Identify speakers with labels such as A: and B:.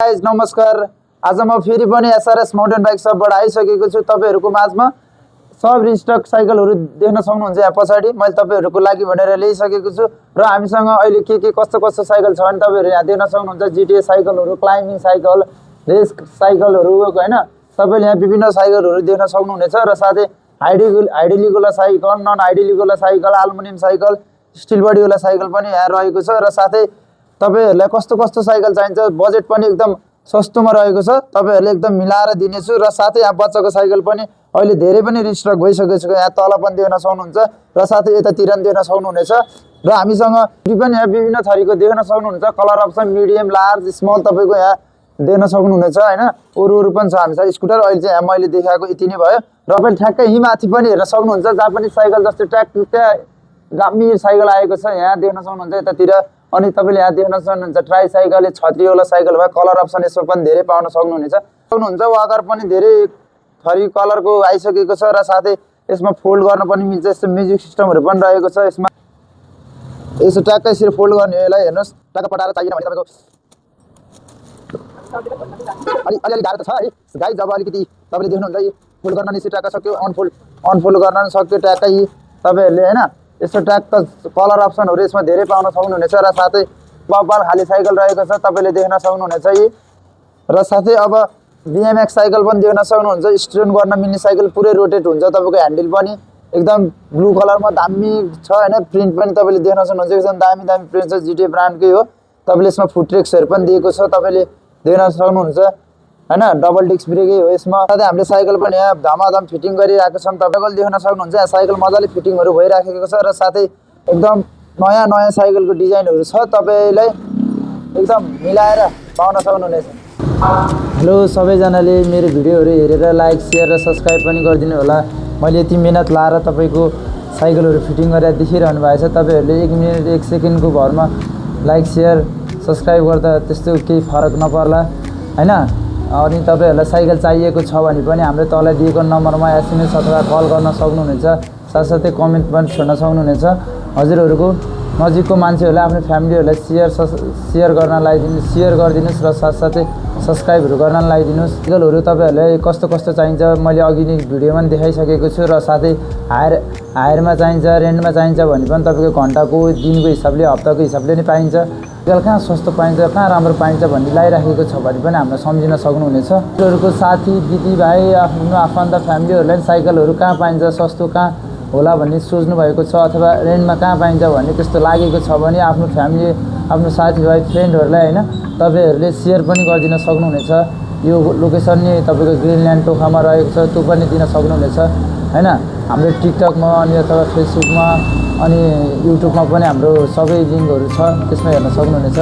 A: Guys नमस्कार। आज म फेरि पनि एसआरएस माउन्टेन बाइक सपबाट आइसकेको छु तपाईहरुको माझमा। सब रिस्टक साइकलहरु देख्न सक्नुहुन्छ यहाँ पछाडी। मैले तपाईहरुको लागि भनेर ल्याइसकेको छु र हामीसँग अहिले के कस्तो कस्तो साइकल छ भने तपाईहरु यहाँ देख्न सक्नुहुन्छ। जीटीए साइकलहरु, क्लाइम्बिङ साइकल, रेस साइकलहरु हैन, तपाईले यहाँ विभिन्न साइकलहरु देख्न सक्नुहुनेछ र साथै हाइड्रोलिकवाला साइकल, नन हाइड्रोलिकवाला cycle, aluminium cycle, steel body वाला साइकल पनि यहाँ रहेको छ र साथै तपाईहरुलाई कस्तो कस्तो साइकल चाहिन्छ बजेट पनि एकदम सस्तोमा रहेको छ। तपाईहरुले एकदम मिलाएर दिनेछु र साथै यहाँ बच्चाको साइकल पनि अहिले धेरै पनि रिस्टक भइसकेको छ। यहाँ तल पनि देख्न सक्नुहुन्छ र साथै यतातिर पनि देख्न सक्नुहुनेछ र हामीसँग पनि यहाँ विभिन्न थरीको देख्न सक्नुहुन्छ। Colour option medium, large, small तपाईको यहाँ देख्न सक्नुहुनेछ हैन। अरु पनि छ हामीसँग। स्कुटर अहिले चाहिँ मैले देखाएको यति नै भयो र पनि ठ्याक्कै यही माथि पनि हेर्न सक्नुहुन्छ। जापानिज साइकल जस्तो ट्याक्कै गामी साइकल आएको छ यहाँ देख्न सक्नुहुन्छ यतातिर। अनि तपाईले यहाँ देख्न सक्नुहुन्छ ट्राई साइकल, छत्रीवाला साइकल भयो। कलर अप्सन यसमा पनि धेरै पाउन सक्नुहुन्छ। वाकर पनि धेरै थरी कलरको आइसकेको छ र साथै यसमा फोल्ड गर्न पनि मिल्छ। यस्तो म्युजिक सिस्टमहरु पनि रहेको छ यसमा। यसो ट्याक्कै यसरी फोल्ड गर्ने यसलाई हेर्नुस्। टक्क पटाएर चाहिएन भने तपाईको अलि गाह्रो त छ है गाइस। जब अलिकति तपाईले देख्नुहुन्छ यो फोल्ड गर्न नि टक्क सक्यो, अनफोल्ड गर्न नि सक्यो ट्याक्कै तपाईहरुले हैन। यस्तो ट्याक्क कलर अप्सनहरु यसमा धेरै पाउन सक्नुहुनेछ र साथै बब्बल खाली साइकल रहेको छ तपाईले देख्न सक्नुहुनेछ यी। र साथै अब बीएमएक्स साइकल पनि देख्न सक्नुहुन्छ। स्ट्रेन गर्न मिल्ने साइकल, पुरै रोटेट हुन्छ। तपाईको ह्यान्डल पनि एकदम ब्लू कलरमा दामी छ हैन। प्रिन्ट पनि तपाईले देख्न सक्नुहुन्छ एकदम दामी प्रिन्ट छ। जीटीए ब्रान्डकै हो। तपाईले यसमा फुटरेक्सहरु पनि दिएको छ तपाईले देख्न सक्नुहुन्छ हैन। डबल डिस्क ब्रेकै हो यसमा। साथै हामीले साइकल पनि यहाँ धमाधम फिटिङ गरिरहेको छौं। तपाईले देख्न सक्नुहुन्छ यहाँ साइकल मजाले फिटिङहरु भइराखेको छ र साथै एकदम नयाँ साइकलको डिजाइनहरु छ। तपाईलाई एकदम मिलाएर पाउन सक्नुहुनेछ। हेलो सबैजनाले मेरो भिडियोहरु हेरेर लाइक, शेयर र सब्स्क्राइब पनि गरिदिनु होला। मैले यति मेहनत लाएर तपाईको साइकलहरु फिटिङ गरेर देखिरहनु भएको छ। तपाईहरुले 1 मिनेट 1 सेकेन्डको भरमा लाइक, शेयर, सब्स्क्राइब गर्दा त्यस्तो केही फरक नपर्ला हैन। अनि तपाईहरुलाई साइकल चाहिएको छ भने पनि हाम्रो तल दिएको नम्बरमा एसएमएस अथवा कल गर्न सक्नुहुनेछ। साथसाथै कमेन्ट पनि छोड्न सक्नुहुनेछ। हजुरहरुको नजिकको मान्छेहरुलाई, आफ्नो फ्यामिलीहरुलाई शेयर गरिदिनुस् र साथसाथै सब्स्क्राइबहरु गर्न लगाइदिनुस्। साइकलहरु तपाईहरुलाई कस्तो कस्तो चाहिन्छ मैले अघि नै भिडियोमा पनि देखाइसकेको छु र साथै हायरमा चाहिन्छ, रेन्टमा चाहिन्छ भने पनि तपाईको घण्टाको, दिनको हिसाबले, हप्ताको हिसाबले नै पाइन्छ। साइकल कहाँ सस्तो पाइन्छ, कहाँ राम्रो पाइन्छ भन्ने लागिराखेको छ भने पनि हामीले सम्झिन सक्नुहुनेछ। हजुरहरुको साथी, दिदीभाइ, आफ्नो आफन्त, फ्यामिलीहरुलाई साइकलहरु कहाँ पाइन्छ, सस्तो कहाँ होला भन्ने सोच्नु भएको छ अथवा रेन्टमा कहाँ पाइन्छ भन्ने त्यस्तो लागेको छ भने आफ्नो फ्यामिली, आफ्नो साथीभाइ, फ्रेन्डहरुलाई हैन तपाईहरुले शेयर पनि गरिदिन सक्नुहुनेछ। यो लोकेसन नि तपाईको ग्रिनल्यान्ड टोखामा रहेको छ, त्यो पनि दिन सक्नुहुनेछ हैन। हाम्रो टिकटकमा अनि अथवा फेसबुकमा अनि युट्युबमा पनि हाम्रो सबै लिंकहरु छ, त्यसमा हेर्न सक्नुहुनेछ।